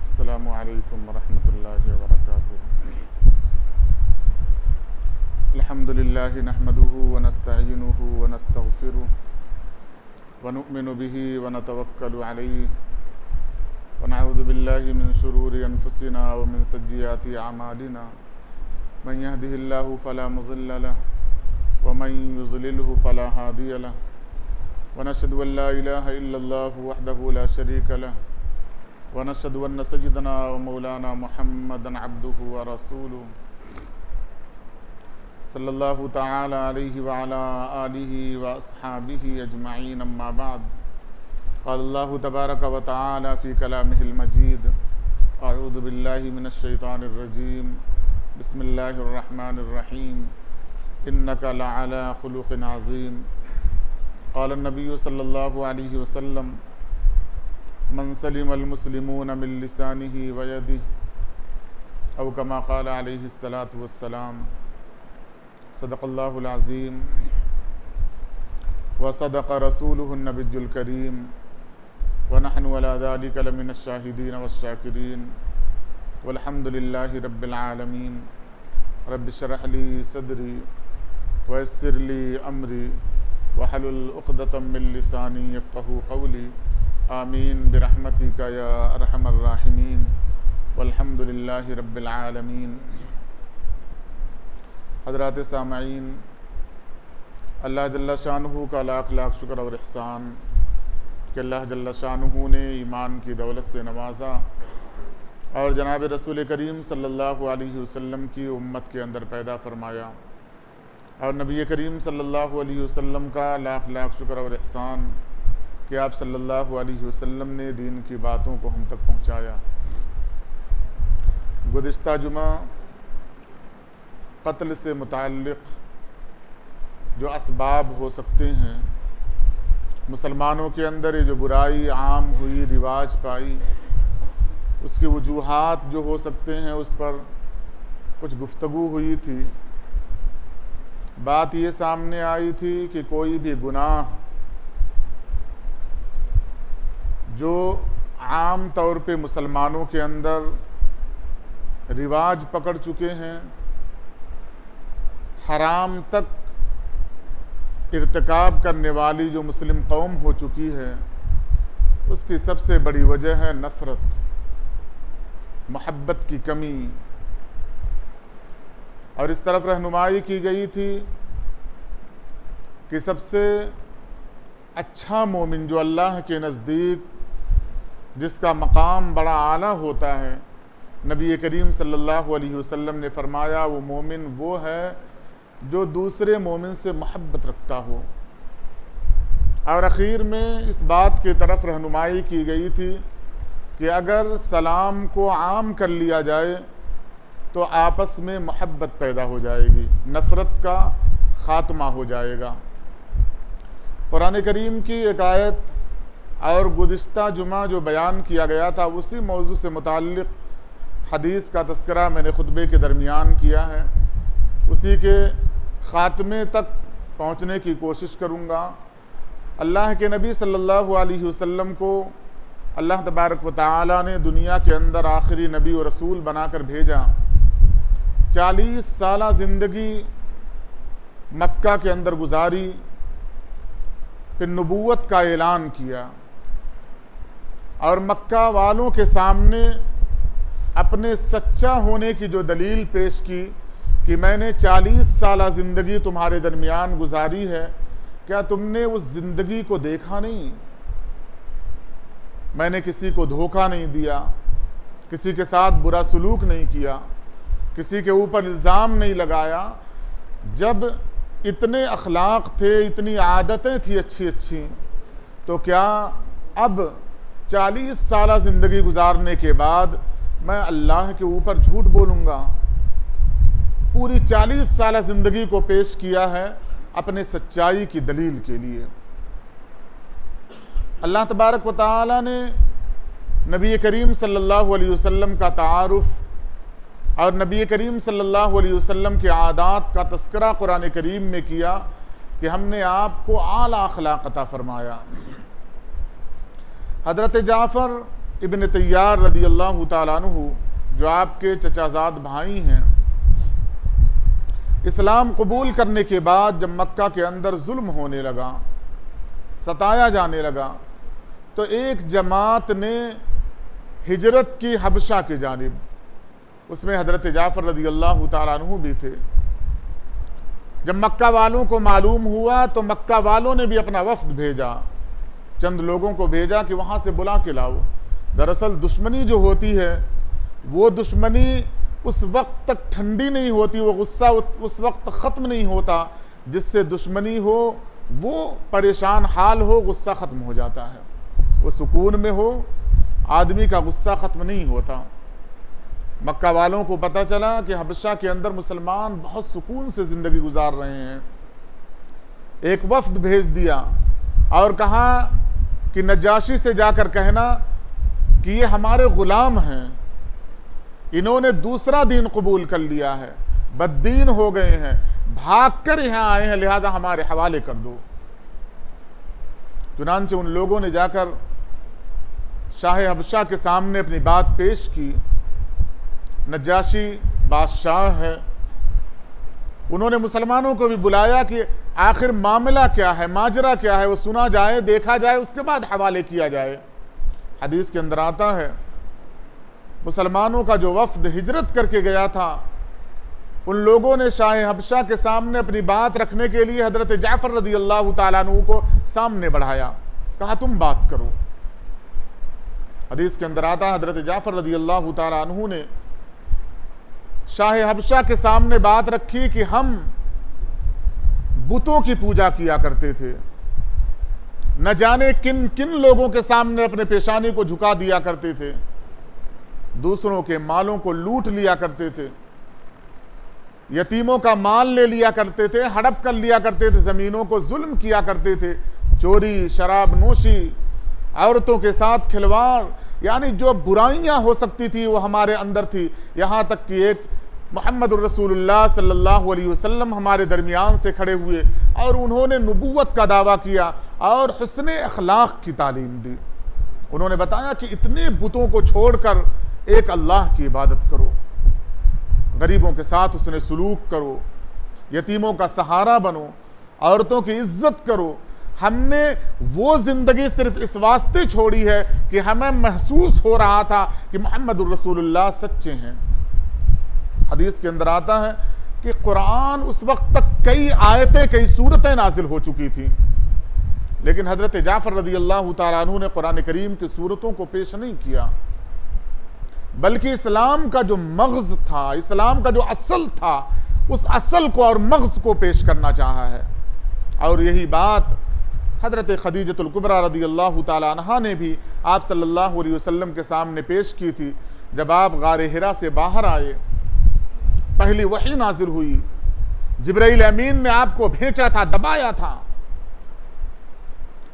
अस्सलामु अलैकुम वरहमतुल्लाहि वबरकातुहू। अल्हम्दुलिल्लाहि नहमदुहु व नस्तईनुहु व नस्तगफिरुहु व नु'मिनु बिही व नतवक्कलु अलैहि व नऊज़ु बिल्लाहि मिन शुरूरि अनफुसिना व मिन सय्यिआति अमालिना। मन यहदिहिल्लाहु फला मुज़िल्ल लहु व मन युज़लिलहु फला हादिय लहु व नशहदु अन ला इलाहा इल्लल्लाहु वहदहु ला शरीक लहु व नशहदु अन्न सय्यिदना व मौलाना मुहम्मदन अब्दुहु व रसूलुहु सल्लल्लाहु तआला अलैहि व अला आलिहि व अस्हाबिहि अजमईन। अम्मा बाद, क़ाल अल्लाहु तबारक व तआला फ़ी कलामिहिल मजीद, अऊज़ु बिल्लाहि मिनश शैतानिर रजीम, बिस्मिल्लाहिर रहमानिर रहीम, इन्नका लअला खुलुक़िन अज़ीम। क़ाल अन्नबिय्यु सल्लल्लाहु अलैहि वसल्लम, मन सलिमल मुस्लिमून मिन लिसानिही व यदिही, औ कमा क़ाल अलैहिस्सलातु वस्सलाम। सदक़ल्लाहुल अज़ीम व सदक़ रसूलुहुन नबियुल करीम व नहनु अला ज़ालिका लमिनश शाहिदीन वश्शाकिरीन वल्हम्दुलिल्लाहि रब्बिल आलमीन। रब्बि इश्रह ली सदरी व यस्सिर ली अमरी वहलुल उक़दतम मिन लिसानी यफ़क़हू क़ौली। आमीन बिरहमतिका या अरहमर राहिमीन वल्हम्दुलिल्लाहि रब्बिल आलमीन। हज़रात सामईन, अल्लाह जल्ल शानुहु का लाख लाख शुक्र और एहसान कि अल्लाह जल्ल शानुहु ने ईमान की दौलत से नवाजा और जनाब रसूल करीम सल्लल्लाहु अलैहि वसल्लम की उम्मत के अंदर पैदा फरमाया। और नबी करीम सल्लल्लाहु अलैहि वसल्लम का लाख लाख शुक्र और एहसान कि आप सल्लल्लाहु अलैहि वसल्लम ने दीन की बातों को हम तक पहुँचाया। गुज़िश्ता जुमा क़त्ल से मुताल्लिक़ जो असबाब हो सकते हैं, मुसलमानों के अंदर ये जो बुराई आम हुई, रिवाज पाई, उसकी वजूहात जो हो सकते हैं उस पर कुछ गुफ्तगू हुई थी। बात ये सामने आई थी कि कोई भी गुनाह जो आम तौर पे मुसलमानों के अंदर रिवाज पकड़ चुके हैं, हराम तक इर्तिकाब करने वाली जो मुस्लिम कौम हो चुकी है, उसकी सबसे बड़ी वजह है नफ़रत, मोहब्बत की कमी। और इस तरफ रहनुमाई की गई थी कि सबसे अच्छा मोमिन जो अल्लाह के नज़दीक जिसका मकाम बड़ा आला होता है, नबी करीम सल्लल्लाहु अलैहि वसल्लम ने फरमाया वो मोमिन वो है जो दूसरे मोमिन से मोहब्बत रखता हो। और आखिर में इस बात की तरफ रहनुमाई की गई थी कि अगर सलाम को आम कर लिया जाए तो आपस में मोहब्बत पैदा हो जाएगी, नफ़रत का ख़ात्मा हो जाएगा। कुरान करीम की एक आयत और गुज़िश्ता जुमा जो बयान किया गया था उसी मौजू से मुताल्लिक़ हदीस का तज़किरा मैंने खुतबे के दरमियान किया है, उसी के ख़ात्मे तक पहुँचने की कोशिश करूँगा। अल्लाह के नबी सल्लल्लाहु अलैहि वसल्लम को अल्लाह तबारक व तआला ने दुनिया के अंदर आखिरी नबी और रसूल बनाकर भेजा। 40 साल ज़िंदगी मक्का के अंदर गुजारी, फिर नबूवत का ऐलान किया और मक्का वालों के सामने अपने सच्चा होने की जो दलील पेश की कि मैंने 40 साल ज़िंदगी तुम्हारे दरमियान गुजारी है, क्या तुमने उस ज़िंदगी को देखा नहीं? मैंने किसी को धोखा नहीं दिया, किसी के साथ बुरा सलूक नहीं किया, किसी के ऊपर इल्ज़ाम नहीं लगाया। जब इतने अखलाक थे, इतनी आदतें थी अच्छी अच्छी, तो क्या अब 40 साल ज़िंदगी गुजारने के बाद मैं अल्लाह के ऊपर झूठ बोलूँगा? पूरी 40 साल ज़िंदगी को पेश किया है अपने सच्चाई की दलील के लिए। अल्लाह तबारक व तआला ने नबी करीम सल्लल्लाहु अलैहि वसल्लम का तारुफ और नबी करीम सल्लल्लाहु अलैहि वसल्लम के आदात का तस्करा कुरान करीम में किया कि हमने आपको आला अखलाक अता फरमाया। हज़रत जाफ़र इब्न तैयार रदी अल्लाह ताला अन्हु, जो आपके चचाजाद भाई हैं, इस्लाम कबूल करने के बाद जब मक्का के अंदर जुल्म होने लगा, सताया जाने लगा, तो एक जमात ने हिजरत की हबशा की जानिब, उसमें हज़रत जाफ़र रदी अल्लाह ताला अन्हु भी थे। जब मक्का वालों को मालूम हुआ तो मक्का वालों ने भी अपना वफ्द भेजा, चंद लोगों को भेजा कि वहाँ से बुला के लाओ। दरअसल दुश्मनी जो होती है वो दुश्मनी उस वक्त तक ठंडी नहीं होती, वो गुस्सा उस वक्त ख़त्म नहीं होता। जिससे दुश्मनी हो वो परेशान हाल हो, गुस्सा ख़त्म हो जाता है। वो सुकून में हो, आदमी का गुस्सा ख़त्म नहीं होता। मक्का वालों को पता चला कि हबशा के अंदर मुसलमान बहुत सुकून से ज़िंदगी गुजार रहे हैं। एक वफ्द भेज दिया और कहा कि नजाशी से जाकर कहना कि ये हमारे ग़ुलाम हैं, इन्होंने दूसरा दीन कबूल कर लिया है, बद्दीन हो गए हैं, भाग कर यहाँ आए हैं, लिहाजा हमारे हवाले कर दो। चुनांचे उन लोगों ने जाकर शाह हबशा के सामने अपनी बात पेश की। नजाशी बादशाह है, उन्होंने मुसलमानों को भी बुलाया कि आखिर मामला क्या है, माजरा क्या है, वो सुना जाए, देखा जाए, उसके बाद हवाले किया जाए। हदीस के अंदर आता है मुसलमानों का जो वफ्द हिजरत करके गया था, उन लोगों ने शाह हबशा के सामने अपनी बात रखने के लिए हज़रत जाफ़र रदी अल्लाह ताला अन्हु को सामने बढ़ाया, कहा तुम बात करो। हदीस के अंदर आता है हज़रत जाफ़र रदी अल्लाह ताला अन्हु ने शाह हबशा के सामने बात रखी कि हम बुतों की पूजा किया करते थे, न जाने किन किन लोगों के सामने अपने पेशानी को झुका दिया करते थे, दूसरों के मालों को लूट लिया करते थे, यतीमों का माल ले लिया करते थे, हड़प कर लिया करते थे, ज़मीनों को जुल्म किया करते थे, चोरी, शराब नोशी, औरतों के साथ खिलवाड़, यानी जो बुराइयां हो सकती थी वो हमारे अंदर थी। यहाँ तक कि एक मुहम्मदुर रसूलुल्लाह सल्लल्लाहु अलैहि वसल्लम हमारे दरमियान से खड़े हुए और उन्होंने नबूवत का दावा किया और हुस्न अखलाक की तालीम दी। उन्होंने बताया कि इतने बुतों को छोड़कर एक अल्लाह की इबादत करो, गरीबों के साथ उसने सलूक करो, यतीमों का सहारा बनो, औरतों की इज्जत करो। हमने वो ज़िंदगी सिर्फ इस वास्ते छोड़ी है कि हमें महसूस हो रहा था कि मुहम्मदुर रसूलुल्लाह सच्चे हैं। हदीस के अंदर आता है कि कुरान उस वक्त तक कई आयतें, कई सूरतें नाजिल हो चुकी थी, लेकिन हज़रत जाफ़र रज़ी अल्लाह ताला अन्हु ने कुरान करीम की सूरतों को पेश नहीं किया, बल्कि इस्लाम का जो मग़ज़ था, इस्लाम का जो असल था, उस असल को और मग़ज़ को पेश करना चाहा है। और यही बात हज़रत खदीजतुल कुबरा रज़ी अल्लाह ताला अन्हा ने भी आप सल्लल्लाहु अलैहि वसल्लम के सामने पेश की थी। जब आप गारे हिरा से बाहर आए, पहली वही नाजिल हुई, जिब्राइल अमीन ने आपको भेजा था, दबाया था,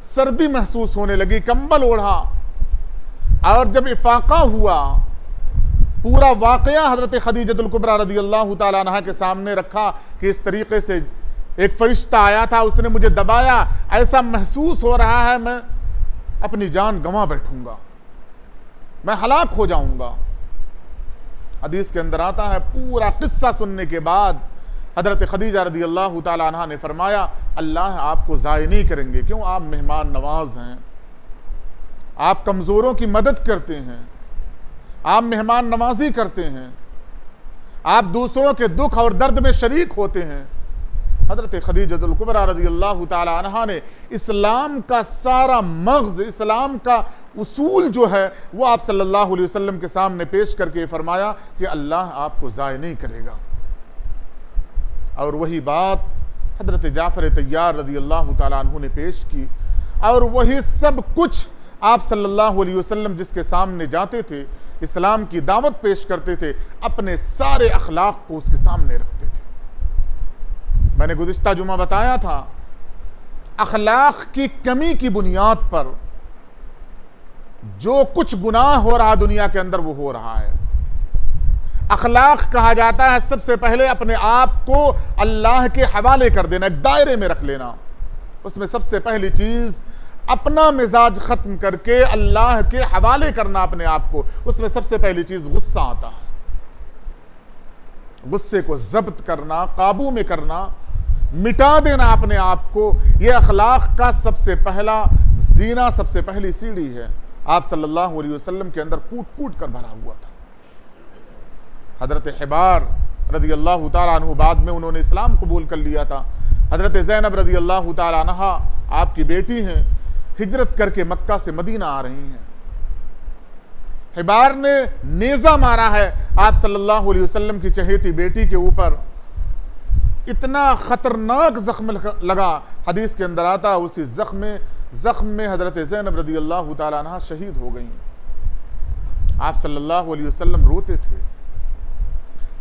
सर्दी महसूस होने लगी, कंबल ओढ़ा, और जब इफाका हुआ, पूरा वाक़या हज़रत खदीजतुल कुबरा रज़ी अल्लाह ताला अन्हा के सामने रखा कि इस तरीके से एक फरिश्ता आया था, उसने मुझे दबाया, ऐसा महसूस हो रहा है मैं अपनी जान गंवा बैठूंगा, मैं हलाक हो जाऊंगा। हदीस के अंदर आता है पूरा किस्सा सुनने के बाद हज़रत खदीजा रज़ी अल्लाह ताला अन्हा ने फरमाया, अल्लाह आपको ज़ाय नहीं करेंगे, क्यों? आप मेहमान नवाज हैं, आप कमज़ोरों की मदद करते हैं, आप मेहमान नवाजी करते हैं, आप दूसरों के दुख और दर्द में शरीक होते हैं। हज़रत खदीजतुल कुबरा रज़ी अल्लाह ताला अन्हा ने इस्लाम का सारा मग़ज़, इस्लाम का उसूल जो है वो आप सल्लल्लाहु अलैहि वसल्लम के सामने पेश करके फरमाया कि अल्लाह आपको ज़ाय नहीं करेगा। और वही बात हज़रत जाफ़र तैयार रज़ी अल्लाह ताला अन्हु ने पेश की, और वही सब कुछ आप सल्लल्लाहु अलैहि वसल्लम जिसके सामने जाते थे, इस्लाम की दावत पेश करते थे, अपने सारे अखलाक को उसके सामने रखते थे। मैंने गुज़िश्ता जुमा बताया था, अखलाक की कमी की बुनियाद पर जो कुछ गुनाह हो रहा दुनिया के अंदर वो हो रहा है। अखलाक कहा जाता है सबसे पहले अपने आप को अल्लाह के हवाले कर देना, एक दायरे में रख लेना। उसमें सबसे पहली चीज अपना मिजाज खत्म करके अल्लाह के हवाले करना अपने आप को। उसमें सबसे पहली चीज गुस्सा आता है, गुस्से को जब्त करना, काबू में करना, मिटा देना अपने आप को। यह अखलाक का सबसे पहला जीना, सबसे पहली सीढ़ी है। आप सल्लल्लाहु अलैहि वसल्लम के अंदर कूट कूट कर भरा हुआ था। हजरत हिबार रदी अल्लाह ताला अन्हु, बाद में उन्होंने इस्लाम कबूल कर लिया था। हजरत ज़ैनब रदी अल्लाह ताला अन्हा आपकी बेटी हैं, हिजरत करके मक्का से मदीना आ रही हैं। हिबार ने नेजा मारा है आप सल्लल्लाहु अलैहि वसल्लम की चहेती बेटी के ऊपर। इतना खतरनाक जख्म लगा, हदीस के अंदर आता, उसी जख्म में हजरत ज़ैनब रदी अल्लाह ताला अन्हा शहीद हो गई। आप सल्लल्लाहु अलैहि वसल्लम रोते थे,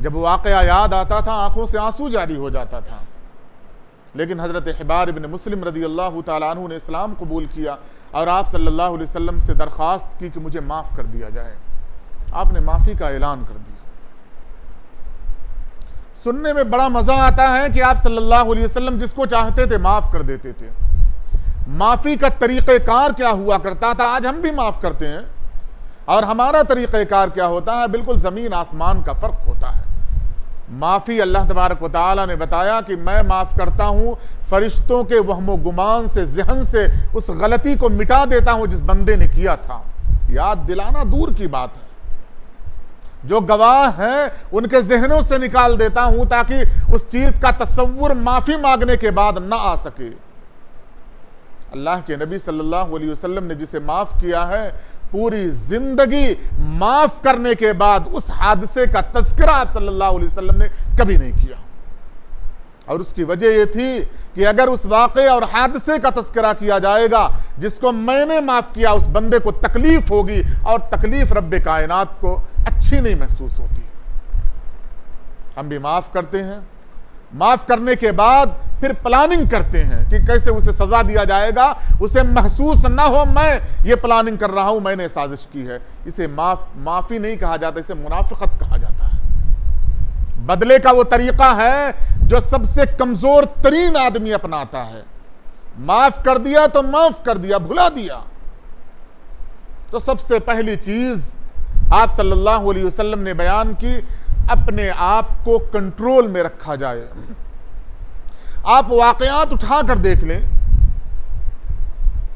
जब वो वाक़या याद आता था आंखों से आंसू जारी हो जाता था। लेकिन हजरत हिबार इब्न मुस्लिम रदी अल्लाह ताला अन्हु ने इस्लाम कबूल किया और आप सल्लल्लाहु अलैहि वसल्लम से दरख्वास्त की कि मुझे माफ़ कर दिया जाए। आपने माफ़ी का ऐलान कर दिया। सुनने में बड़ा मज़ा आता है कि आप सल्लल्लाहु अलैहि वसल्लम जिसको चाहते थे माफ़ कर देते थे। माफ़ी का तरीक़ेकार क्या हुआ करता था, आज हम भी माफ़ करते हैं, और हमारा तरीक़ेकार क्या होता है, बिल्कुल ज़मीन आसमान का फ़र्क होता है। माफ़ी अल्लाह तबारक व तआला ने बताया कि मैं माफ़ करता हूँ फरिश्तों के वहमो गुमान से, जहन से उस गलती को मिटा देता हूँ जिस बंदे ने किया था। याद दिलाना दूर की बात है, जो गवाह हैं उनके जहनों से निकाल देता हूँ ताकि उस चीज़ का तसव्वुर माफ़ी मांगने के बाद ना आ सके। अल्लाह के नबी सल्लल्लाहु अलैहि वसल्लम ने जिसे माफ़ किया है, पूरी जिंदगी माफ करने के बाद उस हादसे का तज़किरा आप सल्लल्लाहु अलैहि वसल्लम ने कभी नहीं किया। और उसकी वजह यह थी कि अगर उस वाक़े और हादसे का तज़किरा किया जाएगा जिसको मैंने माफ किया, उस बंदे को तकलीफ होगी और तकलीफ रब्बे कायनात को अच्छी नहीं महसूस होती। हम भी माफ करते हैं, माफ करने के बाद फिर प्लानिंग करते हैं कि कैसे उसे सजा दिया जाएगा, उसे महसूस ना हो मैं ये प्लानिंग कर रहा हूं, मैंने साजिश की है। इसे माफी नहीं कहा जाता, इसे मुनाफिकत कहा जाता है। बदले का वो तरीका है जो सबसे कमजोर तरीन आदमी अपनाता है। माफ कर दिया तो माफ कर दिया, भुला दिया। तो सबसे पहली चीज आप सल्लल्लाहु अलैहि वसल्लम ने बयान की, अपने आप को कंट्रोल में रखा जाए। आप वाकयात उठा कर देख लें,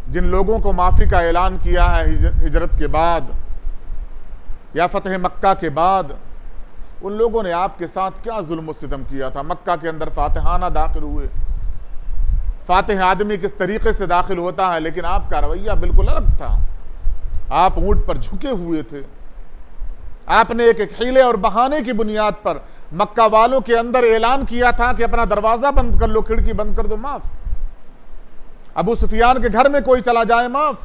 जिन लोगों को माफ़ी का ऐलान किया है हिजरत के बाद या फतह मक्का के बाद, उन लोगों ने आपके साथ क्या जुल्म सितम किया था। मक्का के अंदर फातिहाना दाखिल हुए, फातिह आदमी किस तरीके से दाखिल होता है, लेकिन आपका रवैया बिल्कुल अलग था। आप ऊंट पर झुके हुए थे। आपने एक हीले और बहाने की बुनियाद पर मक्का वालों के अंदर ऐलान किया था कि अपना दरवाजा बंद कर लो, खिड़की बंद कर दो, माफ। अबू सुफियान के घर में कोई चला जाए, माफ।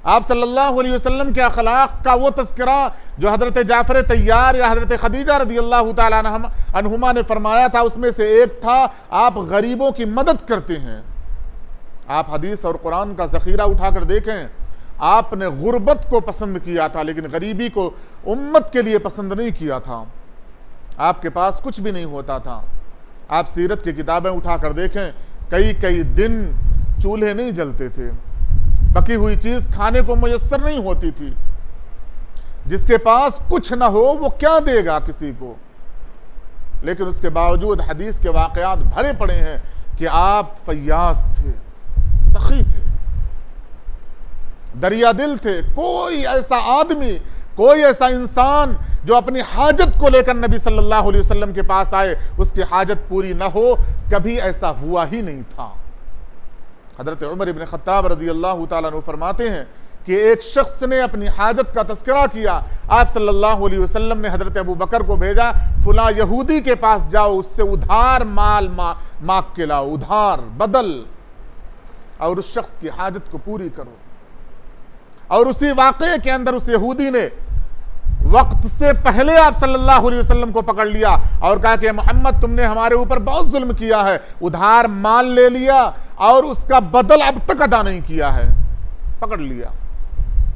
आप सल्लल्लाहु अलैहि वसल्लम के अखलाक का वो तज़किरा जो हजरत जाफर तैयार या हजरत खदीजा रदी अल्लाह ताला अन्हुमा ने फरमाया था, उसमें से एक था आप गरीबों की मदद करते हैं। आप हदीस और कुरान का ज़ख़ीरा उठाकर देखें, आपने गुर्बत को पसंद किया था लेकिन गरीबी को उम्मत के लिए पसंद नहीं किया था। आपके पास कुछ भी नहीं होता था। आप सीरत की किताबें उठाकर देखें, कई कई दिन चूल्हे नहीं जलते थे, पकी हुई चीज़ खाने को मुयस्सर नहीं होती थी। जिसके पास कुछ ना हो वो क्या देगा किसी को। लेकिन उसके बावजूद हदीस के वाक़यात भरे पड़े हैं कि आप फयाज थे, सखी थे, दरिया दिल थे। कोई ऐसा आदमी, कोई ऐसा इंसान जो अपनी हाजत को लेकर नबी सल्लल्लाहु अलैहि वसल्लम के पास आए उसकी हाजत पूरी ना हो, कभी ऐसा हुआ ही नहीं था। हजरत उमर इब्न खत्ताब रज़ी अल्लाह ताला अन्हु फरमाते हैं कि एक शख्स ने अपनी हाजत का तज़किरा किया। आप सल्लल्लाहु अलैहि वसल्लम ने हजरत अबू बकर को भेजा, फुला यहूदी के पास जाओ, उससे उधार माल मांग के लाओ, उधार बदल, और उस शख्स की हाजत को पूरी करो। और उसी वाक़े के अंदर उस यहूदी ने वक्त से पहले आप सल्लल्लाहु अलैहि वसल्लम को पकड़ लिया और कहा कि मोहम्मद तुमने हमारे ऊपर बहुत जुल्म किया है, उधार माल ले लिया और उसका बदल अब तक अदा नहीं किया है। पकड़ लिया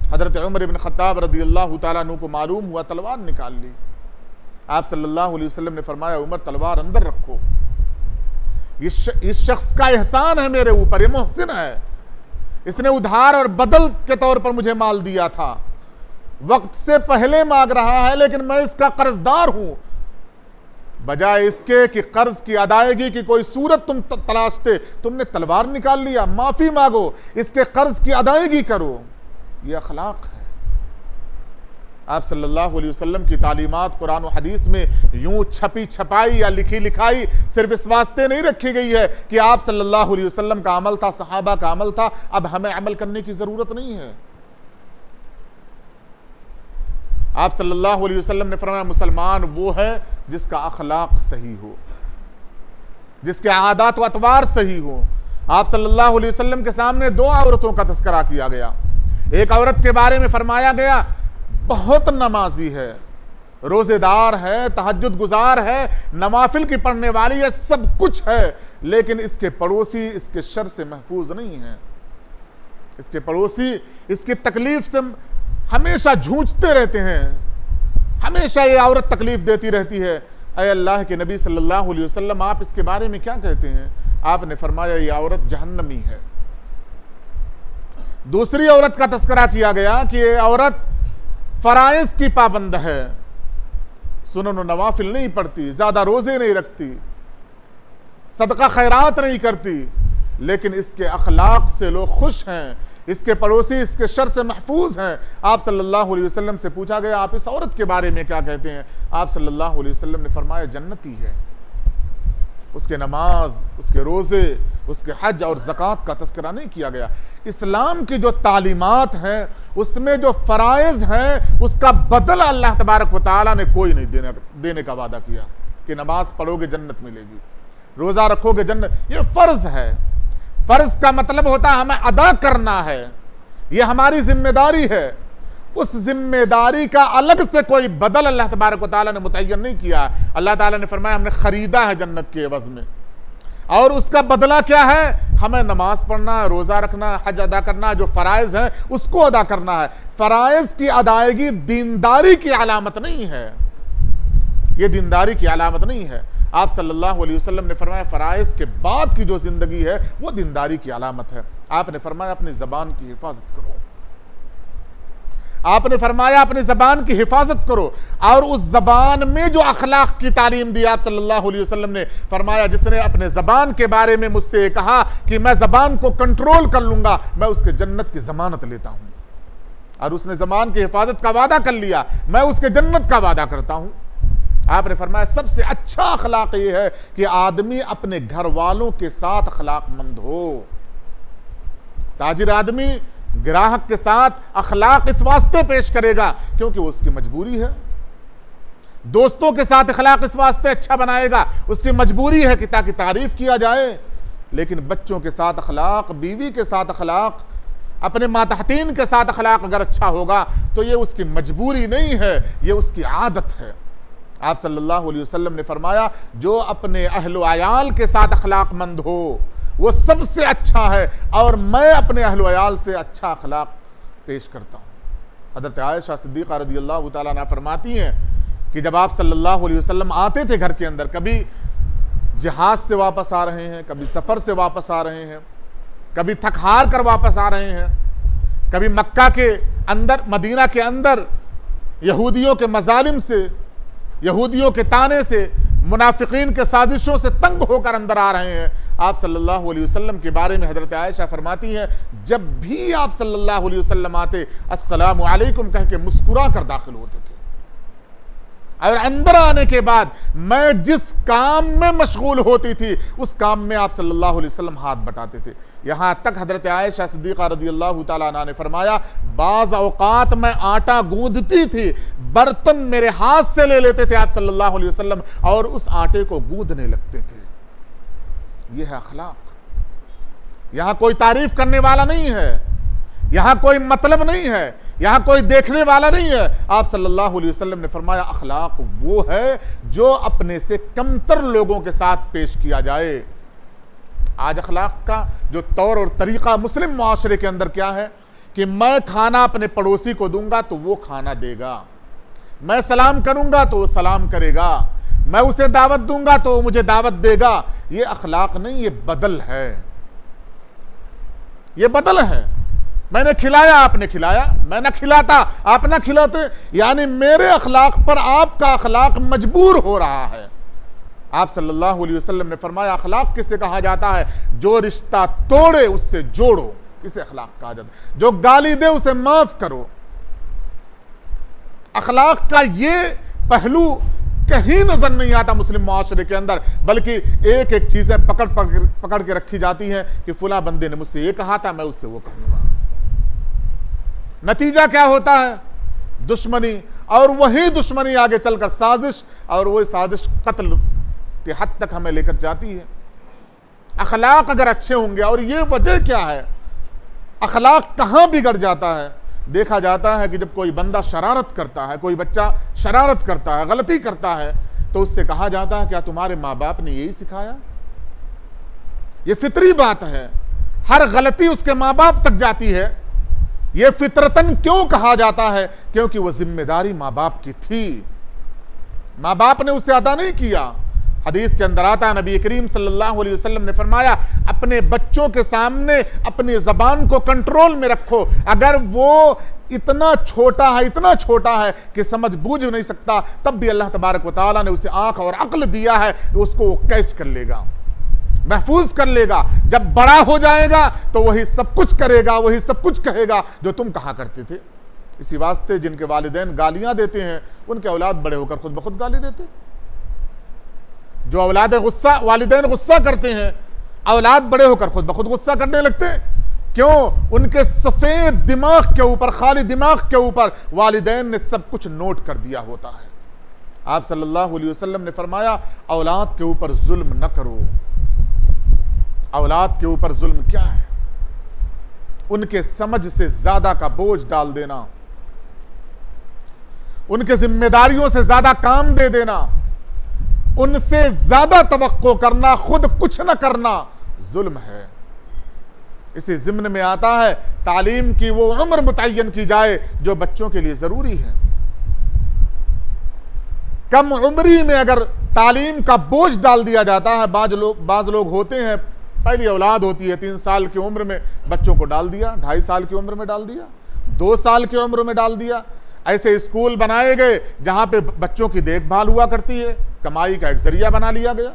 हज़रत उमर इब्न ख़त्ताब रज़ियल्लाहु ताला अन्हु को मालूम हुआ, तलवार निकाल ली। आप सल्लल्लाहु अलैहि वसल्लम ने फरमाया, उमर तलवार अंदर रखो, इस शख्स का एहसान है मेरे ऊपर, ये मोहसिन है, इसने उधार और बदल के तौर पर मुझे माल दिया था, वक्त से पहले मांग रहा है, लेकिन मैं इसका कर्जदार हूं। बजाय इसके कि कर्ज की अदायगी की कोई सूरत तुम तलाशते, तुमने तलवार निकाल लिया। माफी मांगो, इसके कर्ज की अदायगी करो। यह अखलाक है। आप सल्लल्लाहु अलैहि वसल्लम की तालीमात कुरान और हदीस में यूं छपी छपाई या लिखी लिखाई सिर्फ इस वास्ते नहीं रखी गई है कि आप सल्लल्लाहु अलैहि वसल्लम का अमल था, सहाबा का अमल था, अब हमें अमल करने की जरूरत नहीं है। आप सल्लल्लाहु अलैहि वसल्लम ने फरमाया, मुसलमान वो है जिसका अखलाक सही हो, जिसके आदात व अतवार सही हो। आप सल्लल्लाहु अलैहि वसल्लम के सामने दो औरतों का तस्करा किया गया। एक औरत के बारे में फरमाया गया, बहुत नमाजी है, रोजेदार है, तहज्जुद गुजार है, नवाफिल की पढ़ने वाली है, सब कुछ है, लेकिन इसके पड़ोसी इसके शर से महफूज नहीं है। इसके पड़ोसी इसकी तकलीफ से हमेशा जूझते रहते हैं, हमेशा ये औरत तकलीफ देती रहती है। ऐ अल्लाह के नबी सल्लल्लाहु अलैहि वसल्लम, आप इसके बारे में क्या कहते हैं? आपने फरमाया, ये औरत जहन्नमी है। दूसरी औरत का तस्करा किया गया कि ये औरत फराइज की पाबंद है, सुनन नवाफिल नहीं पढ़ती, ज्यादा रोजे नहीं रखती, सदका खैरात नहीं करती, लेकिन इसके अखलाक से लोग खुश हैं, इसके पड़ोसी इसके शर से महफूज हैं। आप सल्लल्लाहु अलैहि वसल्लम से पूछा गया, आप इस औरत के बारे में क्या कहते हैं? आप सल्लल्लाहु अलैहि वसल्लम ने फरमाया, जन्नती है। उसके नमाज, उसके रोजे, उसके हज और ज़कात का तस्करा नहीं किया गया। इस्लाम की जो तालीमात हैं, उसमें जो फ़राइज़ हैं, उसका बदला अल्लाह तबारक व तआला ने कोई नहीं देने का वादा किया कि नमाज पढ़ोगे जन्नत मिलेगी, रोज़ा रखोगे जन्नत। ये फ़र्ज है। फ़र्ज का मतलब होता है हमें अदा करना है, ये हमारी जिम्मेदारी है। उस जिम्मेदारी का अलग से कोई बदल अल्लाह तबारक व तआला ने मुतय्यन नहीं किया। अल्लाह ताला ने फरमाया, हमने खरीदा है जन्नत के एवज में, और उसका बदला क्या है? हमें नमाज पढ़ना, रोजा रखना, हज अदा करना, जो फराइज है उसको अदा करना है। फराइज की अदायगी दीनदारी की अलामत नहीं है, ये दीनदारी की अलामत नहीं है। आप सल्लल्लाहु अलैहि वसल्लम ने फरमाया, फराइज के बाद की जो जिंदगी है वो दीनदारी की अलामत है। आपने फरमाया, अपनी जबान की हिफाजत करो। आपने फरमाया, अपनी जबान की हिफाजत करो, और उस जबान में जो अखलाक की तालीम दी आप सल्लल्लाहु अलैहि वसल्लम ने फरमाया, जिसने अपने जबान के बारे में मुझसे कहा कि मैं जबान को कंट्रोल कर लूंगा, मैं उसके जन्नत की जमानत लेता हूं, और उसने जबान की हिफाजत का वादा कर लिया, मैं उसके जन्नत का वादा करता हूं। आपने फरमाया, सबसे अच्छा अखलाक ये है कि आदमी अपने घर वालों के साथ अखलाकमंद हो। ताजिर आदमी ग्राहक के साथ अखलाक इस वास्ते पेश करेगा क्योंकि वो उसकी मजबूरी है। दोस्तों के साथ अखलाक इस वास्ते अच्छा बनाएगा, उसकी मजबूरी है कि ताकि तारीफ किया जाए। लेकिन बच्चों के साथ अखलाक, बीवी के साथ अखलाक, अपने मातहतीन के साथ अखलाक अगर अच्छा होगा तो ये उसकी मजबूरी नहीं है, ये उसकी आदत है। आप सल्लल्लाहु अलैहि वसल्लम ने फरमाया, जो अपने अहलो अयाल के साथ अखलाकमंद हो वो सबसे अच्छा है, और मैं अपने अहलो अयाल से अच्छा अखलाक पेश करता हूँ। हज़रत आयशा सिद्दीक़ा रज़ियल्लाहु ताला अन्हा फरमाती हैं कि जब आप सल्लल्लाहु अलैहि वसल्लम आते थे घर के अंदर, कभी जहाज से वापस आ रहे हैं, कभी सफ़र से वापस आ रहे हैं, कभी थक हार कर वापस आ रहे हैं, कभी मक्का के अंदर, मदीना के अंदर यहूदियों के मजालिम से, यहूदियों के ताने से, मुनाफिकीन के साजिशों से तंग होकर अंदर आ रहे हैं। आप सल्लल्लाहु अलैहि वसल्लम के बारे में हज़रत आयशा फरमाती हैं, जब भी आप सल्लल्लाहु अलैहि वसल्लम आते, अस्सलामु अलैकुम कह के मुस्कुरा कर दाखिल होते थे, और अंदर आने के बाद मैं जिस काम में मशगूल होती थी उस काम में आप सल्लल्लाहु अलैहि वसल्लम हाथ बटाते थे। यहां तक हज़रत आयशा सिद्दीक़ा रज़ियल्लाहु ताला अन्हा ने फरमाया, बाज़ औक़ात मैं आटा गूंदती थी, बर्तन मेरे हाथ से ले लेते थे आप सल्लल्लाहु अलैहि वसल्लम, और उस आटे को गूंदने लगते थे। यह है अखलाक। यहां कोई तारीफ करने वाला नहीं है, यहां कोई मतलब नहीं है, यहां कोई देखने वाला नहीं है। आप सल्लल्लाहु अलैहि वसल्लम ने फरमाया, अखलाक वो है जो अपने से कमतर लोगों के साथ पेश किया जाए। आज अखलाक का जो तौर और तरीका मुस्लिम मुआशरे के अंदर क्या है कि मैं खाना अपने पड़ोसी को दूंगा तो वो खाना देगा, मैं सलाम करूंगा तो वो सलाम करेगा, मैं उसे दावत दूंगा तो वो मुझे दावत देगा। ये अखलाक नहीं, ये बदल है, ये बदल है। मैंने खिलाया, आपने खिलाया, मैं ना खिलाता, आप ना खिलाते, यानी मेरे अखलाक पर आपका अखलाक मजबूर हो रहा है। आप सल्लल्लाहु अलैहि वसल्लम ने फरमाया, अखलाक किसे कहा जाता है? जो रिश्ता तोड़े उससे जोड़ो, इसे अखलाक कहा जाता है। जो गाली दे उसे माफ करो। अखलाक का ये पहलू कहीं नजर नहीं आता मुस्लिम मुआशरे के अंदर, बल्कि एक एक चीजें पकड़ के रखी जाती हैं कि फुला बंदे ने मुझसे ये कहा था, मैं उससे वो कहूंगा। नतीजा क्या होता है? दुश्मनी, और वही दुश्मनी आगे चलकर साजिश, और वही साजिश कत्ल की हद तक हमें लेकर जाती है। अखलाक अगर अच्छे होंगे, और ये वजह क्या है, अखलाक कहां बिगड़ जाता है? देखा जाता है कि जब कोई बंदा शरारत करता है, कोई बच्चा शरारत करता है, गलती करता है, तो उससे कहा जाता है, क्या तुम्हारे माँ बाप ने यही सिखाया? ये फितरी बात है, हर गलती उसके माँ बाप तक जाती है। ये फितरतन क्यों कहा जाता है? क्योंकि वह जिम्मेदारी माँ बाप की थी, माँ बाप ने उसे अदा नहीं किया। हदीस के अंदर आता है, नबी करीम सल्लल्लाहु अलैहि वसल्लम ने फरमाया, अपने बच्चों के सामने अपनी जबान को कंट्रोल में रखो। अगर वो इतना छोटा है, इतना छोटा है कि समझ बूझ नहीं सकता, तब भी अल्लाह तबारक व तआला ने उसे आंख और अक्ल दिया है, उसको कैच कर लेगा, महफूज कर लेगा। जब बड़ा हो जाएगा तो वही सब कुछ करेगा, वही सब कुछ कहेगा जो तुम कहा करते थे। इसी वास्ते जिनके वालिदैन गालियां देते हैं, उनके औलाद बड़े होकर खुद ब खुद गाली देते। जो औलाद गुस्सा, वालिदैन गुस्सा करते हैं, औलाद बड़े होकर खुद ब खुद गुस्सा करने लगते हैं। क्यों? उनके सफेद दिमाग के ऊपर, खाली दिमाग के ऊपर वालिदैन ने सब कुछ नोट कर दिया होता है। आप सल्लल्लाहु अलैहि वसल्लम ने फरमाया, औलाद के ऊपर जुल्म न करो। औलाद के ऊपर जुल्म क्या है? उनके समझ से ज्यादा का बोझ डाल देना, उनके जिम्मेदारियों से ज्यादा काम दे देना, उनसे ज्यादा तवक्को करना, खुद कुछ न करना जुल्म है। इसी ज़िम्न में आता है तालीम की वो उम्र मुतय्यन की जाए जो बच्चों के लिए जरूरी है। कम उम्री में अगर तालीम का बोझ डाल दिया जाता है, बाज लोग होते हैं, पहली औलाद होती है 3 साल की उम्र में बच्चों को डाल दिया, 2.5 साल की उम्र में डाल दिया, 2 साल की उम्र में डाल दिया। ऐसे स्कूल बनाए गए जहां पे बच्चों की देखभाल हुआ करती है, कमाई का एक जरिया बना लिया गया,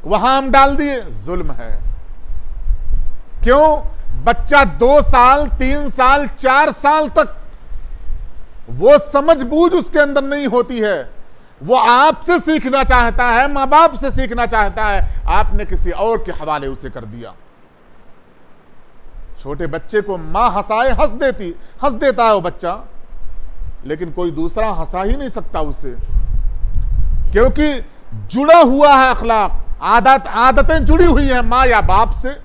वहां हम डाल दिए। जुल्म है। क्यों? बच्चा 2 साल, 3 साल, 4 साल तक वो समझ बूझ उसके अंदर नहीं होती है। वो आपसे सीखना चाहता है, मां बाप से सीखना चाहता है, आपने किसी और के हवाले उसे कर दिया। छोटे बच्चे को मां हंसाए हंस देता है वो बच्चा, लेकिन कोई दूसरा हंसा ही नहीं सकता उसे, क्योंकि जुड़ा हुआ है अखलाक, आदतें जुड़ी हुई हैं मां या बाप से।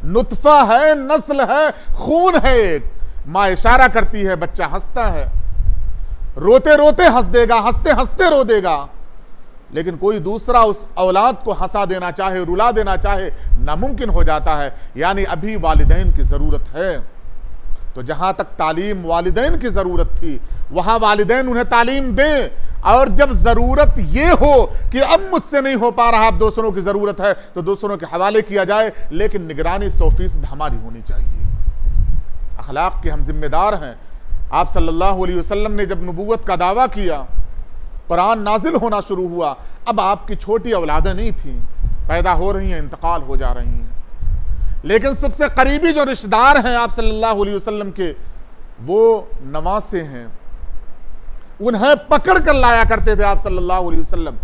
नुतफा है, नस्ल है, खून है एक। मां इशारा करती है, बच्चा हंसता है, रोते रोते हंस देगा, हंसते हंसते रो देगा। लेकिन कोई दूसरा उस औलाद को हंसा देना चाहे, रुला देना चाहे, नामुमकिन हो जाता है। यानी अभी वालिदैन की जरूरत है। तो जहां तक तालीम वालिदैन की जरूरत थी, वहां वालिदैन उन्हें तालीम दें, और जब जरूरत ये हो कि अब मुझसे नहीं हो पा रहा, अब दूसरों की जरूरत है, तो दूसरों के हवाले किया जाए, लेकिन निगरानी 100% हमारी होनी चाहिए। अखलाक के हम जिम्मेदार हैं। आप सल्लल्लाहु अलैहि वसल्लम ने जब नबूवत का दावा किया, कुरान नाजिल होना शुरू हुआ, अब आपकी छोटी औलादें नहीं थी, पैदा हो रही हैं, इंतकाल हो जा रही हैं, लेकिन सबसे करीबी जो रिश्तेदार हैं आप सल्लल्लाहु अलैहि वसल्लम के, वो नवासे हैं, उन्हें पकड़ कर लाया करते थे आप सल्लल्लाहु अलैहि वसल्लम,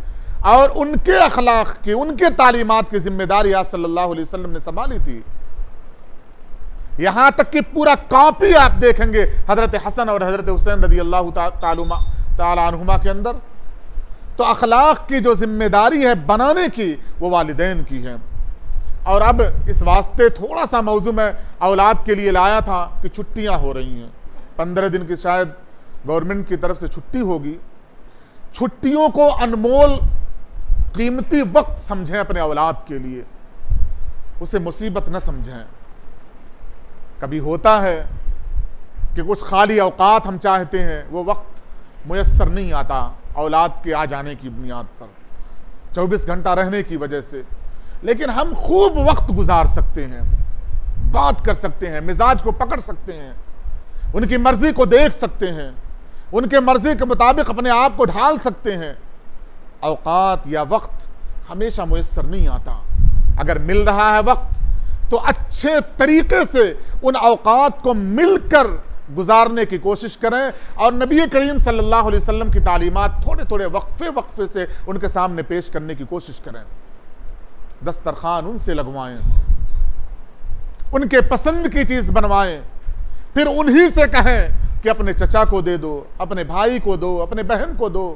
और उनके अखलाक की, उनके तालीमात की जिम्मेदारी आप सल्लल्लाहु अलैहि वसल्लम ने संभाली थी। यहां तक कि पूरा कॉपी आप देखेंगे हजरत हसन और हजरत हुसैन रज़ी अल्लाह ताला अन्हुमा के अंदर, तो अखलाक की जो जिम्मेदारी है बनाने की, वो वालिदैन की है। और अब इस वास्ते थोड़ा सा मौजू में औलाद के लिए लाया था कि छुट्टियां हो रही हैं, 15 दिन की शायद गवर्नमेंट की तरफ से छुट्टी होगी। छुट्टियों को अनमोल कीमती वक्त समझें अपने औलाद के लिए, उसे मुसीबत न समझें। कभी होता है कि कुछ खाली औकात हम चाहते हैं, वो वक्त मुयस्सर नहीं आता औलाद के आ जाने की बुनियाद पर, 24 घंटा रहने की वजह से। लेकिन हम खूब वक्त गुजार सकते हैं, बात कर सकते हैं, मिजाज को पकड़ सकते हैं, उनकी मर्जी को देख सकते हैं, उनके मर्जी के मुताबिक अपने आप को ढाल सकते हैं। औकात या वक्त हमेशा मुयस्सर नहीं आता। अगर मिल रहा है वक्त तो अच्छे तरीके से उन औकात को मिलकर गुजारने की कोशिश करें और नबी करीम सल्लल्लाहु अलैहि वसल्लम की तालीमात थोड़े थोड़े वक्फे से उनके सामने पेश करने की कोशिश करें। दस्तरखान उनसे लगवाएं, उनके पसंद की चीज बनवाएं, फिर उन्हीं से कहें कि अपने चचा को दे दो, अपने भाई को दो, अपने बहन को दो।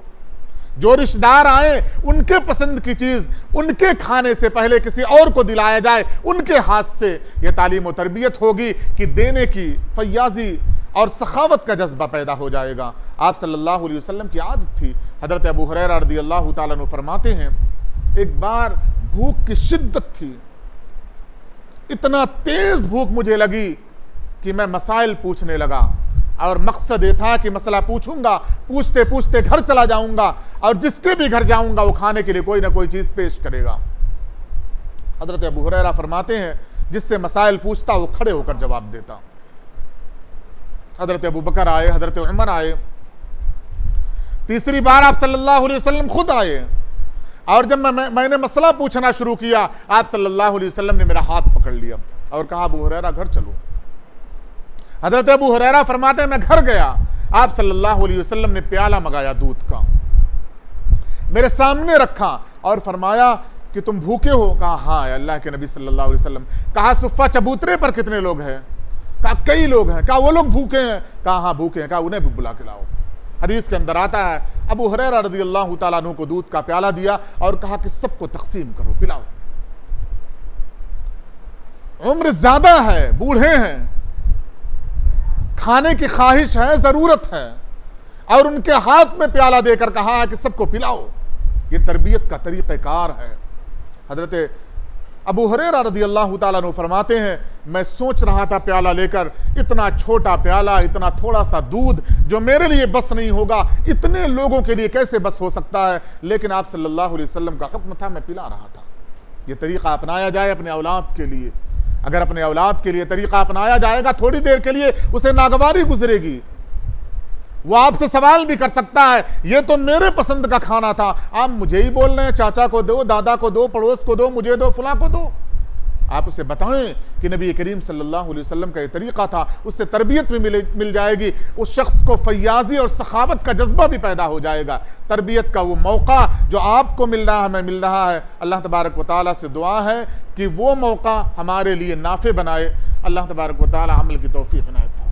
जो रिश्तेदार आए उनके पसंद की चीज उनके खाने से पहले किसी और को दिलाया जाए, उनके हाथ से। यह तालीम और तरबियत होगी कि देने की फयाजी और सखावत का जज्बा पैदा हो जाएगा। आप सल्लल्लाहु अलैहि वसल्लम की आदत थी। हजरत अबू हुरैरा रज़ियल्लाहु ताला अन्हु फरमाते हैं, एक बार भूख की शिद्दत थी, इतना तेज भूख मुझे लगी कि मैं मसाइल पूछने लगा और मकसद ये था कि मसला पूछूंगा, पूछते पूछते घर चला जाऊंगा और जिसके भी घर जाऊंगा वो खाने के लिए कोई ना कोई चीज पेश करेगा। हजरत अबू हुरैरा फरमाते हैं, जिससे मसाइल पूछता वो खड़े होकर जवाब देता। हजरत अबू बकर आए, हजरत उमर आए, तीसरी बार आप सल्लल्लाहु अलैहि वसल्लम खुद आए और जब मैंने मसला पूछना शुरू किया, आप सल्लल्लाहु अलैहि वसल्लम ने मेरा हाथ पकड़ लिया और कहा, अबू हुरैरा घर चलो। हजरत अबू हुरैरा फरमाते हैं, मैं घर गया, आप सल्लल्लाहु अलैहि वसल्लम ने प्याला मंगाया दूध का, मेरे सामने रखा और फरमाया कि तुम भूखे हो? कहा हाँ अल्लाह के नबी सल्लल्लाहु अलैहि वसल्लम। कहा सुफ़ा चबूतरे पर कितने लोग हैं? कहा कई लोग हैं। कहा वो लोग भूखे हैं? कहा हाँ भूखे हैं। कहा उन्हें भी बुला के लाओ। हदीस के अंदर आता है, अबू हुरैरा रज़ियल्लाहु ताला अन्हु को दूध का प्याला दिया और कहा कि सबको तकसीम करो, पिलाओ। उम्र ज्यादा है, बूढ़े हैं, खाने की ख्वाहिश है, जरूरत है, और उनके हाथ में प्याला देकर कहा कि सबको पिलाओ। ये तरबियत का तरीक़ेकार है। हजरत अबू हुरैरा रज़ियल्लाहु ताला अन्हु फरमाते हैं, मैं सोच रहा था प्याला लेकर, इतना छोटा प्याला, इतना थोड़ा सा दूध जो मेरे लिए बस नहीं होगा, इतने लोगों के लिए कैसे बस हो सकता है? लेकिन आप सल्लल्लाहु अलैहि वसल्लम का हुक्म था, मैं पिला रहा था। ये तरीक़ा अपनाया जाए अपने औलाद के लिए। अगर अपने औलाद के लिए तरीक़ा अपनाया जाएगा, थोड़ी देर के लिए उसे नागवारी गुजरेगी, वो आपसे सवाल भी कर सकता है, ये तो मेरे पसंद का खाना था, आप मुझे ही बोल रहे हैं, चाचा को दो, दादा को दो, पड़ोस को दो, मुझे दो, फलां को दो। आप उसे बताएं कि नबी करीम सल्लल्लाहु अलैहि वसल्लम का ये तरीक़ा था, उससे तरबियत भी मिल जाएगी, उस शख्स को फयाजी और सखावत का जज्बा भी पैदा हो जाएगा। तरबियत का वो मौका जो आपको मिल रहा है, हमें मिल रहा है, अल्लाह तबारक व तआला से दुआ है कि वो मौका हमारे लिए नाफे बनाए। अल्लाह तबारक व तआला अमल की तौफीक इनायत फरमाए।